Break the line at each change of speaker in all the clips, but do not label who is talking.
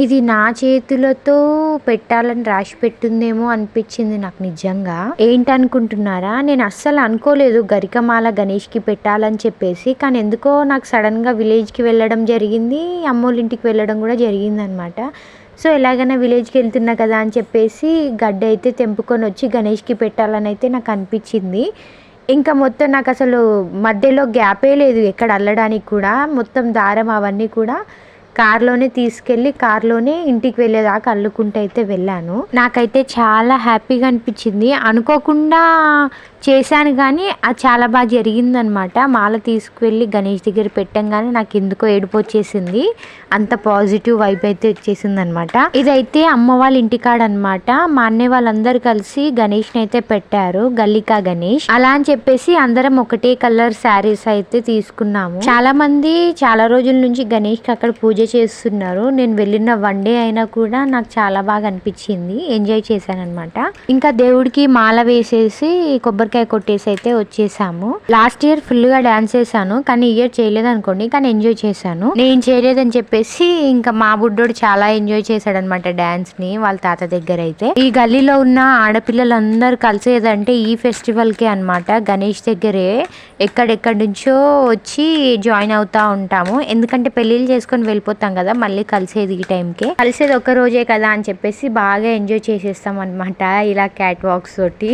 ఇది నా చేతులతో పెట్టాలని రాసి పెట్టుందేమో అనిపించింది నాకు నిజంగా. ఏంటనుకుంటున్నారా, నేను అస్సలు అనుకోలేదు గరికమాల గణేష్కి పెట్టాలని చెప్పేసి. కానీ ఎందుకో నాకు సడన్గా విలేజ్కి వెళ్ళడం జరిగింది, అమ్మోళ్ళ ఇంటికి వెళ్ళడం కూడా జరిగిందనమాట. సో ఎలాగైనా విలేజ్కి వెళ్తున్నా కదా అని చెప్పేసి గడ్డ అయితే తెంపుకొని వచ్చి గణేష్కి పెట్టాలని అయితే నాకు అనిపించింది. ఇంకా మొత్తం నాకు అసలు మధ్యలో గ్యాపే లేదు ఎక్కడ అల్లడానికి కూడా. మొత్తం దారం అవన్నీ కూడా కార్లోనే తీసుకెళ్ళి కార్లోనే ఇంటికి వెళ్ళేదాకా అల్లుకుంటూ అయితే వెళ్ళాను. నాకైతే చాలా హ్యాపీగా అనిపించింది. అనుకోకుండా చేశాను కానీ అది చాలా బాగా జరిగిందనమాట. మాల తీసుకువెళ్ళి గణేష్ దగ్గర పెట్టంగానే నాకు ఎందుకో ఏడుపు వచ్చేసింది. అంత పాజిటివ్ వైబ్ అయితే వచ్చేసింది అనమాట. ఇదైతే అమ్మ వాళ్ళ ఇంటికాడ అనమాట. మా అన్నయ్య వాళ్ళందరూ కలిసి గణేష్ని అయితే పెట్టారు, గల్లికా గణేష్. అలా అని చెప్పేసి అందరం ఒకటే కలర్ శారీస్ అయితే తీసుకున్నాము. చాలా మంది చాలా రోజుల నుంచి గణేష్కి అక్కడ పూజ చేస్తున్నారు. నేను వెళ్ళిన 1 డే అయినా కూడా నాకు చాలా బాగా అనిపించింది, ఎంజాయ్ చేశాను అనమాట. ఇంకా దేవుడికి మాల వేసేసి కొబ్బరికాయ కొట్టేసి అయితే వచ్చేసాము. లాస్ట్ ఇయర్ ఫుల్ గా డాన్స్ చేశాను, కానీ ఇయర్ చేయలేదు అనుకోండి, కానీ ఎంజాయ్ చేశాను. నేను చేయలేదని చెప్పేసి ఇంకా మా బుడ్డోడు చాలా ఎంజాయ్ చేశాడు అనమాట డాన్స్ ని వాళ్ళ తాత దగ్గర అయితే. ఈ గల్లీలో ఉన్న ఆడపిల్లలందరూ కలిసేదంటే ఈ ఫెస్టివల్ కే అనమాట. గణేష్ దగ్గరే ఎక్కడెక్కడి నుంచో వచ్చి జాయిన్ అవుతా ఉంటాము. ఎందుకంటే పెళ్లిళ్ళు చేసుకొని వెళ్ళిపోతాం కదా, మళ్ళీ కలిసేది ఈ టైంకే. కలిసేది ఒక రోజే కదా అని చెప్పేసి బాగా ఎంజాయ్ చేసేస్తాం అనమాట. ఇలా క్యాట్ వాక్స్ తోటి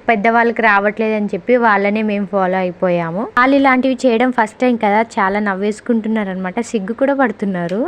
పెద్దవాళ్ళకి రావట్లేదు అని చెప్పి వాళ్ళనే మేము ఫాలో అయిపోయాము. వాళ్ళు ఇలాంటివి చేయడం ఫస్ట్ టైం కదా, చాలా నవ్వేసుకుంటున్నారు అనమాట, సిగ్గు కూడా పడుతున్నారు.